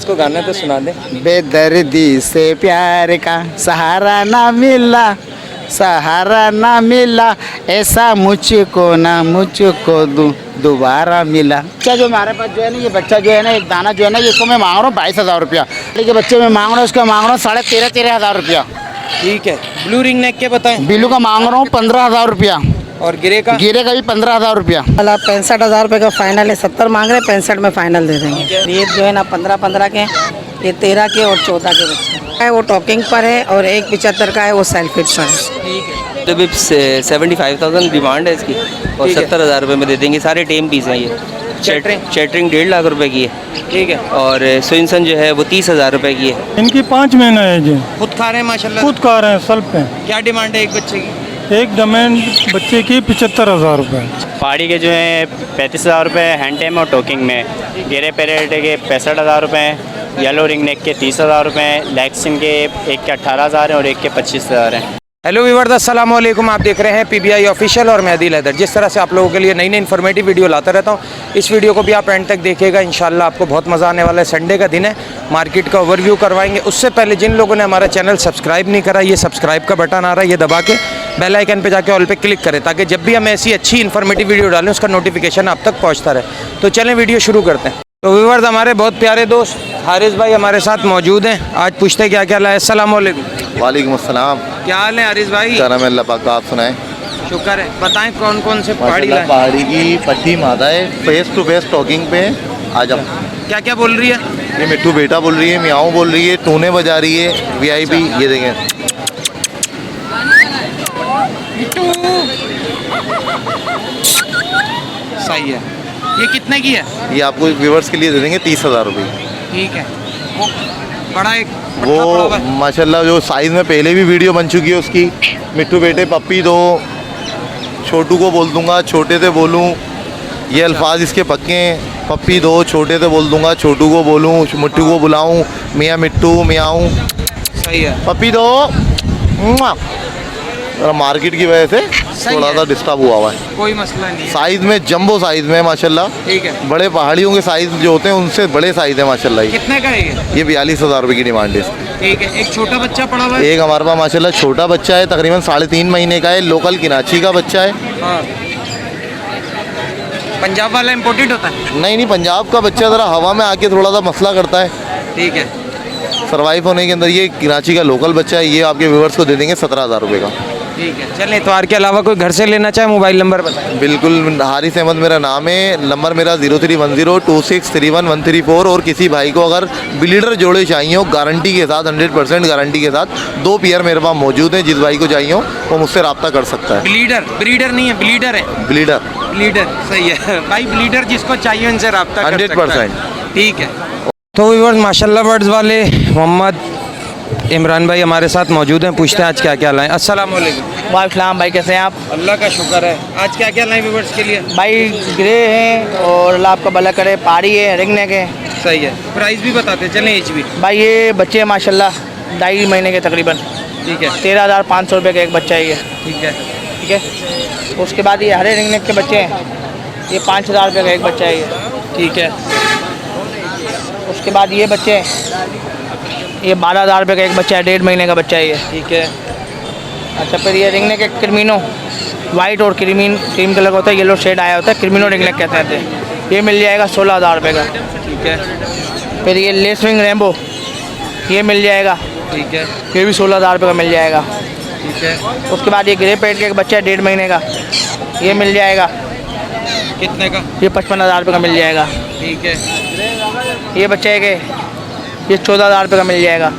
को गाना तो सुना दे। बेदर्दी से प्यार का सहारा ना मिला, सहारा ना मिला, ऐसा मुझको दोबारा मिला। बच्चा जो हमारे पास जो है ना, ये बच्चा जो है ना, एक दाना जो है ना, इसको मैं मांग रहा हूँ 22,000 रुपया। के बच्चे में मांग रहा हूँ, उसका मांग रहा हूँ 13,500 रुपया। ठीक है। ब्लू रिंग नेक के बताएं। बिल्लू का मांग रहा हूँ 15,000 रुपया। और गिरे का? गिरे का भी 15,000 रुपया। 65,000 रुपये का फाइनल है, 70 मांग रहे हैं, 65 में फाइनल दे देंगे। ये जो है ना 15 के, ये 13 के और 14 के बच्चे है, वो टॉकिंग पर है, और एक 75 का है, वो सेल्फिट पर है। ठीक है। तो भी 75,000 डिमांड है इसकी, और 70,000 रुपये में दे देंगे। सारे टेम पीस हैं ये। चैटरिंग 1.5 लाख रुपए की है। ठीक है। और स्विंसन जो है वो 30,000 रुपए की है। इनकी 5 महीना एज है। खुद खा रहे हैं माशाल्लाह। खुद खा रहे हैं सेल्फ पे। क्या डिमांड है एक बच्चे की? एक डिमांड बच्चे की 75,000 रुपये। पहाड़ी के जो है 35,000 रुपये हैंड टेम और टोकिंग में। गिरे पेरेट के 65,000 रुपये, येलो रिंग नेक के 30,000 रुपये, लेग्सिन के एक के 18,000 हैं और एक के 25,000 हैं। हेलो व्यूअर्स, अस्सलाम वालेकुम। आप देख रहे हैं पीबीआई ऑफिशियल और मैं आदिल हैदर। जिस तरह से आप लोगों के लिए नई नई इन्फॉर्मेटिव वीडियो लाता रहता हूँ, इस वीडियो को भी आप एंड तक देखिएगा। इंशाल्लाह आपको बहुत मज़ा आने वाला है। संडे का दिन है, मार्केट का ओवरव्यू करवाएंगे। उससे पहले जिन लोगों ने हमारा चैनल सब्सक्राइब नहीं करा, ये सब्सक्राइब का बटन आ रहा है, ये दबा के बेल आइकन पे जाके ऑल पे क्लिक करें, ताकि जब भी हम ऐसी अच्छी इन्फॉर्मेटिव वीडियो डालें उसका नोटिफिकेशन आप तक पहुँचता रहे। तो चलें वीडियो शुरू करते हैं। तो व्यूअर्स, हमारे बहुत प्यारे दोस्त हारिस भाई हमारे साथ मौजूद हैं। आज पूछते हैं क्या क्या लाए। अस्सलाम वालेकुम। वालेकुम अस्सलाम। क्या हाल है हारिस भाई? करम अल्लाह पाक का, आप सुनाएं। शुक्र है। बताएं कौन कौन से पहाड़ी लाए? पहाड़ी की पट्टी मादा है, फेस टू फेस टॉकिंग पे है। आ जाओ। क्या क्या बोल रही है? ये मिट्टू बेटा बोल रही है, मियाऊं बोल रही है, टूने बजा रही है, वीआईपी। ये देखें, सही है। ये कितने की है? ये आपको व्यूवर्स के लिए दे देंगे 30,000 रुपये। ठीक है। वो बड़ा एक वो माशाल्लाह जो साइज़ में पहले भी वीडियो बन चुकी है उसकी। मिट्टू बेटे पप्पी दो, छोटू को बोल दूंगा छोटे से बोलूं, ये अल्फाज इसके पक्के हैं। पप्पी दो, छोटे से बोल दूंगा छोटू को बोलूं, मिट्टू को बुलाऊं, मियाँ मिट्टू मियाऊं। सही है। पप्पी दो। मार्केट की वजह से थोड़ा सा डिस्टर्ब हुआ है। कोई मसला नहीं है। साइज़ में जंबो साइज़ में माशाल्लाह। ठीक है। बड़े पहाड़ियों के साइज़ जो होते हैं उनसे बड़े साइज़ है माशाल्लाह। कितने का है ये 42,000 रुपये की डिमांड है इसकी। ठीक है। एक छोटा बच्चा पड़ा हुआ है। एक हमारे पास माशाल्लाह छोटा बच्चा है, तकरीबन 3.5 महीने का है, लोकल किराची का बच्चा है। हाँ। पंजाब वाला इम्पोर्टेड होता है? नहीं, पंजाब का बच्चा ज़रा हवा में आके थोड़ा सा मसला करता है। ठीक है। सर्वाइव होने के अंदर ये किराची का लोकल बच्चा है। ये आपके व्यूवर्स को दे देंगे 17,000 रुपये का। ठीक है। चलें, इतवार के अलावा कोई घर से लेना चाहे मोबाइल नंबर बताएं। बिल्कुल, हारिस अहमद मेरा नाम है। नंबर मेरा 031026313134। और किसी भाई को अगर ब्लीडर जोड़े चाहिए हो गारंटी के साथ, 100% गारंटी के साथ, 2 पेयर मेरे पास मौजूद हैं। जिस भाई को चाहिए हो वो मुझसे रब्ता कर सकता है। ब्लीडर नहीं है, ब्लीडर है। ब्लीडर सही है भाई। ब्लीडर जिसको चाहिए उनसे रब्ता कर सकता है। 100%। ठीक है। तो व्यूअर्स, माशाल्लाह बर्ड्स वाले मोहम्मद इमरान भाई हमारे साथ मौजूद हैं। पूछते हैं आज क्या क्या लाएं। अस्सलाम वालेकुम। वालेकुम भाई, कैसे हैं आप? अल्लाह का शुक्र है। आज क्या क्या लाएं व्यूअर्स के लिए? भाई ग्रे हैं, और अल्लाह आपका भला करे, पहाड़ी है, रिंग नेक है। सही है। प्राइस भी बताते चलें। एच भी भाई ये बच्चे हैं माशाल्लाह 2.5 महीने के तकरीबन। ठीक है। 13,500 रुपये का एक बच्चा है ये। ठीक है। ठीक है। उसके बाद ये हरे रिंग नेक के बच्चे हैं, ये 5,000 रुपये का एक बच्चा है ये। ठीक है। उसके बाद ये बच्चे हैं, ये 12,000 रुपये का एक बच्चा है, 1.5 महीने का बच्चा है ये। ठीक है। अच्छा, फिर ये रिंग नेक एक क्रिमिनो, वाइट और क्रीम कलर का होता है, येलो शेड आया होता है, क्रिमिनो रिंग नेक कहते हैं। ये मिल जाएगा 16,000 रुपये का। ठीक है। फिर ये लेस विंग रेम्बो, ये मिल जाएगा। ठीक है। ये भी 16,000 रुपये का मिल जाएगा। ठीक है। उसके बाद ये ग्रे पेट का एक बच्चा है 1.5 महीने का, ये मिल जाएगा। कितने का? ये 55,000 रुपये का मिल जाएगा। ठीक है। ये बच्चे है कि ये 14,000 रुपये का मिल जाएगा।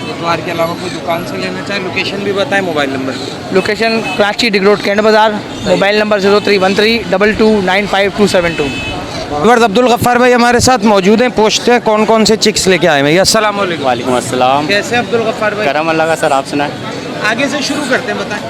इतवार के अलावा कोई दुकान से लेना चाहे लोकेशन भी बताएं, mobile number. Location Karachi Drigh road cantt बाज़ार, mobile number 031322952272। Viewers, Abdul Ghaffar भाई हमारे साथ मौजूद हैं। पूछते हैं कौन कौन से चिक्स लेके आए हैं। अस्सलाम वालेकुम। वालेकुम अस्सलाम। कैसे अब्दुल गफ्फार भाई? करम अल्लाह का सर, आप सुनाएं। आगे से शुरू करते हैं, बताएं।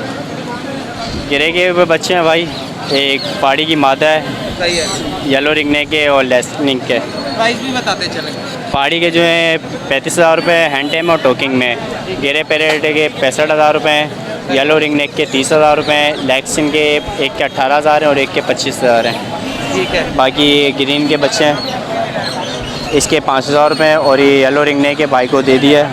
गिरे के बच्चे हैं भाई, एक पहाड़ी की मादा है, सही है। येलो रिंग नेक के और लेस्निंग के। प्राइस भी बताते चलें। पहाड़ी के जो है 35,000 रुपये हैंड टेम और टोकिंग में। गिरे पेरेट के 65,000 रुपये हैं, येलो रिंग नेक के 30,000 रुपये हैं, लेग्सिन के एक के 18,000 हैं और एक के 25,000 हैं। ठीक है। बाकी ग्रीन के बच्चे हैं, इसके 5,000 रुपये और ये येलो रिंग नेक के भाई को दे दिया है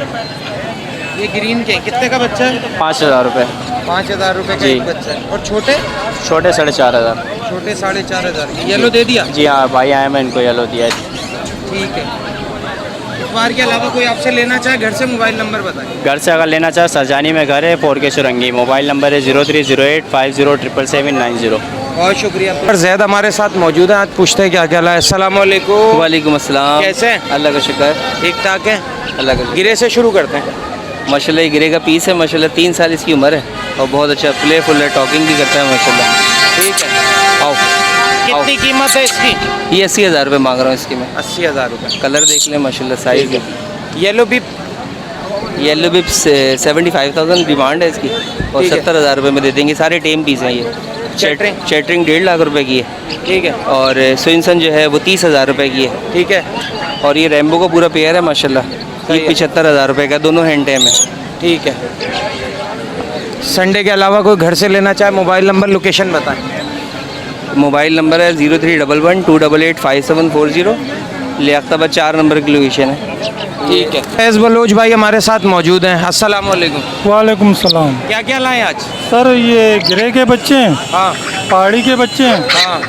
ये ग्रीन के कितने का बच्चा है? 5,000 रुपये। 5,000 रुपये का जी। एक बच्चा है। और छोटे छोटे 4,500। छोटे 4,500 येलो दे दिया। जी हाँ, भाई आए मैं इनको येलो दिया है। ठीक है। इतवार के अलावा कोई आपसे लेना चाहे घर से मोबाइल नंबर बताएं। घर से अगर लेना चाहे सरजानी में घर है 4K सुरंगी। मोबाइल नंबर है 0308507790। बहुत शुक्रिया। और जैद हमारे साथ मौजूद है, आज पूछते हैं क्या क्या ला है। अस्सलाम वालेकुम। वालेकुम अस्सलाम। कैसे हैं? अल्लाह का शुक्र। ठीक ठाक है। अल्लाह का शुक्र। गिरे से शुरू करते हैं। माशाल्लाह ये गिरे का पीस है माशाल्लाह, 3 साल इसकी उम्र है और बहुत अच्छा प्लेफुल है, टॉकिंग भी करता है माशाल्लाह। ठीक है। आओ कितनी कीमत है इसकी? ये 80,000 रुपये मांग रहा हूँ इसकी मैं। 80,000 रुपये। कलर देख लें माशाल्लाह, साइज़ है। येलो भी येलो भी 75,000 डिमांड है इसकी और ठीक है। 70,000 रुपये में दे देंगे। सारे टेम पीस हैं ये। चैटरिंग? चैटरिंग 1.5 लाख रुपए की है ठीक है। और स्विंसन जो है वो 30,000 रुपये की है। ठीक है। और ये रेम्बो का पूरा पेयर है माशाल्लाह, सही ये है। 75,000 रुपये का, दोनों हैंड टेम है। ठीक है। संडे के अलावा कोई घर से लेना चाहे मोबाइल नंबर लोकेशन बताएं। मोबाइल नंबर है 0311288570, लियाकताबाद 4 नंबर की लोकेशन है। ठीक है। फैज़ बलोच भाई हमारे साथ मौजूद हैं। अस्सलाम वालेकुम। वालेकुम सलाम। क्या क्या लाए आज? सर ये गिरे के बच्चे हैं, हाँ पहाड़ी के बच्चे हैं। हाँ।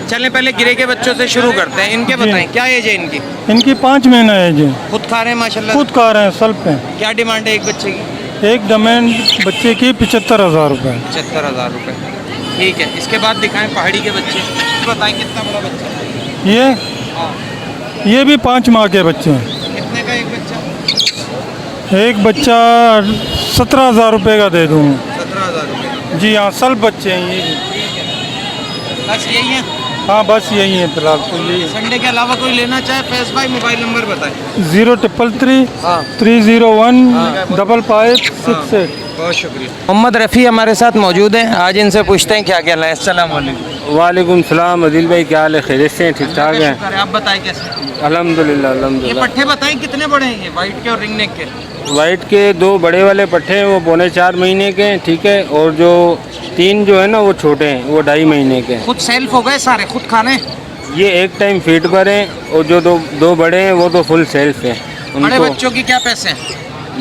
चलें पहले गिरे के बच्चों से शुरू करते हैं। इनके जी। बताएं क्या एज है इनकी? इनकी 5 महीना एज है। खुद खा रहे हैं माशाल्लाह? खुद खा रहे हैं सल्प पे। क्या डिमांड है एक बच्चे की? एक डिमांड बच्चे की 75,000 रुपये। 75,000 रुपये। ठीक है। इसके बाद दिखाएं पहाड़ी के बच्चे। बताएं कितना बड़ा बच्चा है? ये भी 5 माह के बच्चे हैं। कितने का एक बच्चा? एक बच्चा 17,000 रुपये का दे दूँगा। 17,000 रुपये। जी हाँ, सल्प बच्चे हैं ये। बस यही है। हाँ बस यही है फिलहाल तो यही है। संडे के अलावा कोई लेना चाहे फैज़ भाई मोबाइल नंबर बताएं। 0333 हाँ। 301 5568। बहुत शुक्रिया। मोहम्मद रफ़ी हमारे साथ मौजूद हैं, आज इनसे पूछते हैं क्या क्या लाए। अस्सलाम वालेकुम। वालेकुम सलाम अदिल भाई, क्या हाल है? खैरियत से हैं? ठीक ठाक हैं? शुक्र है। आप बताएं कैसे? अल्हम्दुलिल्लाह ये अल्हम्दुलिल्लाह। पट्टे बताएं कितने बड़े हैं ये वाइट के और रिंग नेक के? वाइट के 2 बड़े वाले पट्टे हैं, वो 4.25 महीने के हैं, ठीक है। और जो 3 जो है ना वो छोटे हैं, वो 2.5 महीने के हैं। खुद सेल्फ हो गए सारे? खुद खाने? ये एक टाइम फीड पर हैं और जो दो बड़े हैं वो तो फुल सेल्फ हैं। बड़े बच्चों की क्या पैसे हैं?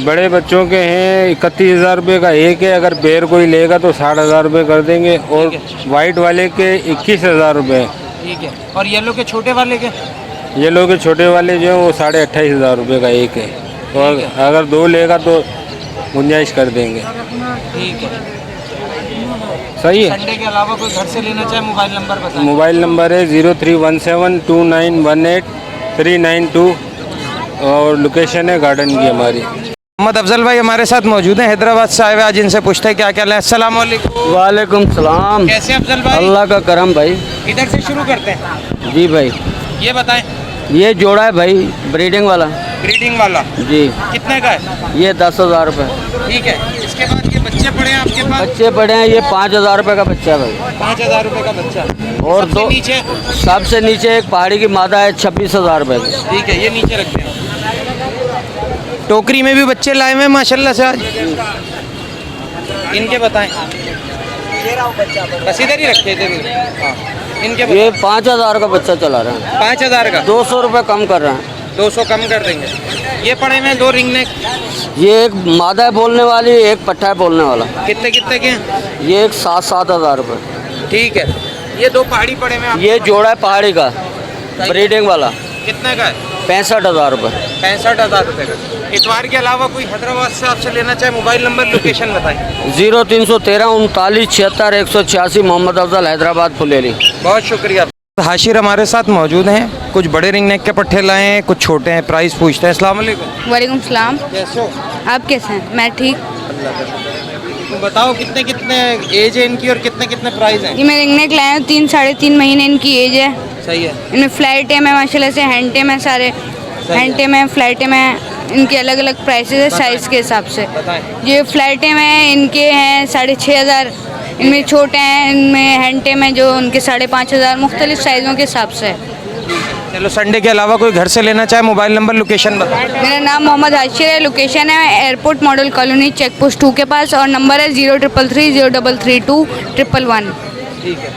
बड़े बच्चों के हैं 31,000 रुपये का एक है, अगर पेयर कोई लेगा तो 60,000 रुपये कर देंगे। और वाइट वाले के 21,000 रुपये। ठीक है। और येलो के छोटे वाले के? ये लोग के छोटे वाले जो हैं वो 28,500 रुपये का एक है, और अगर 2 लेगा तो गुंजाइश कर देंगे। ठीक है। सही है। संडे के अलावा कोई घर से लेना चाहे मोबाइल नंबर बताएं। मोबाइल नंबर है 03172918 और लोकेशन है गार्डन की हमारी। मोहम्मद अफजल भाई हमारे साथ मौजूद हैं, हैदराबाद से आए हुए। आज इनसे पूछते हैं क्या क्या लाए। अस्सलाम वालेकुम। वालेकुम सलाम। कैसे अफजल भाई? अल्लाह का करम भाई। इधर से शुरू करते हैं। जी भाई, ये बताएं। ये जोड़ा है भाई, ब्रीडिंग वाला। ब्रीडिंग वाला? जी। कितने का है? ये 10,000 रुपये। ठीक है। इसके बाद ये बच्चे पड़े हैं आपके पास? बच्चे पड़े हैं, ये 5,000 रुपये का बच्चा है भाई। 5,000 रुपये का बच्चा। और सबसे 2 नीचे? सबसे नीचे एक पहाड़ी की मादा है 26,000 रुपये की। ठीक है, ये नीचे रखते हैं। टोकरी में भी बच्चे लाए हुए हैं माशाल्लाह से आज। इनके बताएं। बस इधर ही रखे, इधर ही। हाँ। इनके ये 5,000 का बच्चा चला रहे हैं। 5,000 का? 200 रुपये कम कर रहे हैं। 200 कम कर देंगे। ये पड़े हुए हैं 2 रिंग नेक। ये एक मादा है बोलने वाली, एक पट्टा है बोलने वाला। कितने कितने के हैं? ये एक 7,000 रुपये। ठीक है। ये 2 पहाड़ी पड़े हुए हैं ये जोड़ा है पहाड़ी का, ब्रीडिंग वाला। कितने का है? 65,000 रुपये। 65,000 रुपये का। इतवार के अलावा कोई हैदराबाद से आपसे लेना चाहे मोबाइल नंबर लोकेशन बताएं। 0313 39 76 186 मोहम्मद अफजल, हैदराबाद फुलेली। बहुत शुक्रिया। हाशिर हमारे साथ मौजूद हैं, कुछ बड़े रिंग नेक के पट्टे लाए हैं, कुछ छोटे हैं, प्राइस पूछते हैं। अस्सलाम वालेकुम। वालेकुम सलाम। कैसे हो? आप कैसे हैं? मैं ठीक। तो बताओ कितने कितने एज है इनकी और कितने कितने प्राइस हैं? ये मैं रिंग नेक लाया हूँ, 3 साढ़े 3 महीने इनकी एज है। सही है। इनमें फ्लाइट टेम है माशाल्लाह से, हैंड टेम है सारे। हैंड टेम है, फ्लाइट टेम है। इनके अलग अलग प्राइसेस है साइज़ के हिसाब से। बताएं। ये फ्लाइट टेम है, इनके हैं 6,500। इनमें छोटे हैं, इनमें हैंड टेम है जो उनके 5,500, मुख्तलिफ साइज़ों के हिसाब से है। चलो संडे के अलावा कोई घर से लेना चाहे मोबाइल नंबर लोकेशन बताएं। मेरा नाम मोहम्मद हाशिर है, लोकेशन है airport model colony check post 2 के पास, और नंबर है 0333 0332 111। ठीक है।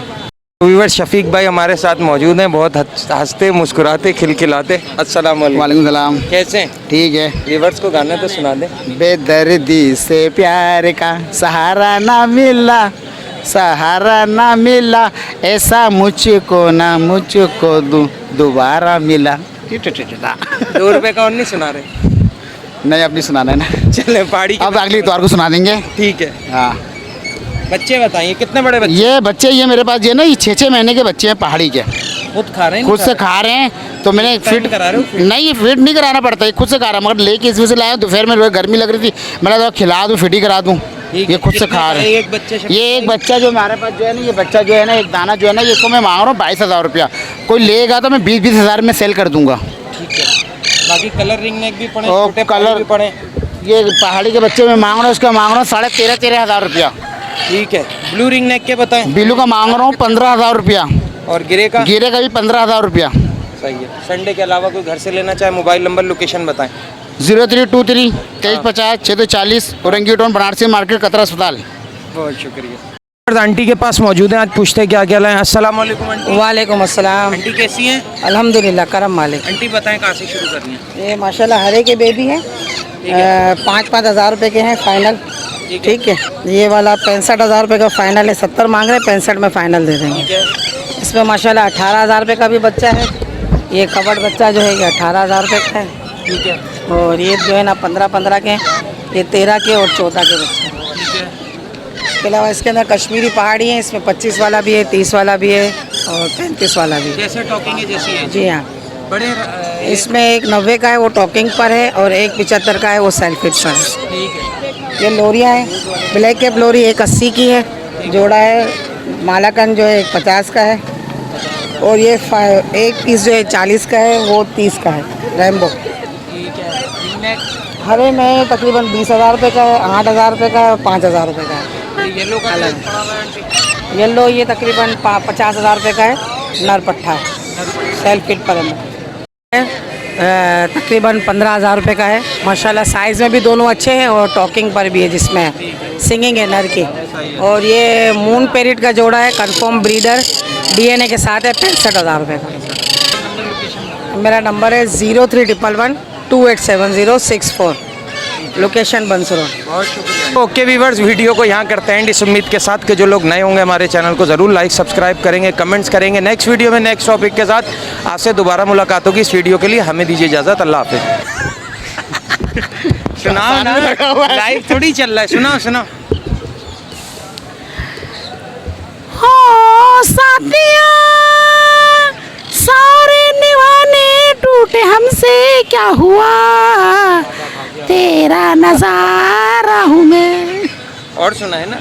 व्यूअर शफीक भाई हमारे साथ मौजूद हैं, बहुत हंसते मुस्कुराते खिलखिलाते। अस्सलाम वालेकुम। वालेकुम सलाम। कैसे हैं? ठीक है। व्यूअर्स को गाना तो सुना दें। बेदर्दी से प्यार का सहारा ना मिला, सहारा ना मिला, ऐसा मुझको दोबारा मिला। 2 रुपए का और नहीं सुना रहे? नहीं, अब नहीं सुनाना है ना। चले पहाड़ी के अब अगली इतवार को सुना देंगे। ठीक है। हाँ, बच्चे बताइए कितने बड़े बच्चे? ये बच्चे ये मेरे पास ये ना, ये 6-6 महीने के बच्चे हैं पहाड़ी के। खुद खा रहे हैं? खुद से खा रहे हैं। तो मैंने फिट करा रहे हो? नहीं, फिट नहीं कराना पड़ता है, खुद से खा रहा हूँ। मगर लेके इस वजह से लाया, दोपहर में गर्मी लग रही थी, मैंने तो खिला दूँ, फिट ही करा दूँ। ये खुद से खा रहे हैं। ये एक बच्चा जो हमारे पास जो है ना, ये बच्चा जो है ना, एक दाना जो है ना, इसको मैं मांग रहा हूँ 22,000 रुपया। कोई लेगा तो मैं 20-20 हज़ार में सेल कर दूंगा। ठीक है। बाकी कलर रिंग नेक भी पड़े, और छोटे कलर भी पड़े। ये पहाड़ी के बच्चे में मांग रहा हूँ, उसका मांग रहा हूँ 13,500 हज़ार रुपया। ठीक है। ब्लू रिंग नेक के बताएं? बिल्लू का मांग रहा हूँ 15,000 रुपया। और गिरे का? गिरे का भी 15,000 रुपया। सही है। संडे के अलावा कोई घर से लेना चाहे, मोबाइल नंबर लोकेशन बताएं। 0323 2350 640 औरंगी टाउन, बनारसी मार्केट, कतरा अस्पताल। बहुत शुक्रिया। आंटी के पास मौजूद हैं, आज पूछते हैं क्या क्या लाएं। अस्सलाम वालेकुम आंटी। वालेकुम अस्सलाम। आंटी कैसी हैं? अल्हम्दुलिल्लाह, करम मालिक। आंटी बताएं कहाँ से शुरू करनी है? ये माशाल्लाह हरे के बेबी हैं, 5-5 हज़ार रुपये के हैं फाइनल। ठीक है। ये वाला 65,000 रुपये का फाइनल है, 70 मांग रहे हैं, 65 में फाइनल दे देंगे। इसमें माशाल्लाह 18,000 रुपये का भी बच्चा है। ये कबड़ बच्चा जो है ये 18,000 रुपये का है। ठीक है। और ये जो है ना 15-15 के, ये 13 के और 14 के बच्चे। ठीक है। इसके अलावा इसके अंदर कश्मीरी पहाड़ी है, इसमें 25 वाला भी है, 30 वाला भी है और 35 वाला भी है। जैसे टॉकिंग है जैसी है? जी हाँ। बड़े इसमें एक 90 का है, वो टॉकिंग पर है, और एक 75 का है, वो सेल्फिट पर है। ठीक है। ये लोरियाँ हैं, ब्लैक कैप लोरी एक 80 की है जोड़ा है, मालाकन जो है एक 50 का है, और ये एक पीस जो है 40 का है, वो 30 का है रैम्बो। ठीक है। हरे में तकरीबन 20,000 रुपये का है, 8,000 रुपये का है, 5,000 रुपये का है। येलो का अलग येलो ये तकरीबन 50,000 रुपये का है, नर पट्ठा है, सेल्फिट पर है। तकरीबन 15,000 रुपये का है। माशाल्लाह साइज़ में भी दोनों अच्छे हैं, और टॉकिंग पर भी है, जिसमें सिंगिंग है नर की। और ये मून पेरिट का जोड़ा है, कंफर्म ब्रीडर, DNA के साथ है, 65,000 रुपये का। मेरा नंबर है 0311 287064, लोकेशन बंसरोड। बहुत शुक्रिया। ओके व्यूअर्स, वीडियो को यहाँ करते हैं इस उम्मीद के साथ कि जो लोग नए होंगे हमारे चैनल को ज़रूर लाइक सब्सक्राइब करेंगे, कमेंट्स करेंगे। नेक्स्ट वीडियो में नेक्स्ट टॉपिक के साथ आपसे दोबारा मुलाकात होगी। इस वीडियो के लिए हमें दीजिए इजाज़त। अल्लाह हाफिज़। सुनाओ ना, लाइव थोड़ी चल रहा है, सुनाओ सुनाओ। हो साथिया सारे निभाने टूटे हमसे, क्या हुआ तेरा नजारा हूँ मैं। और सुना है ना?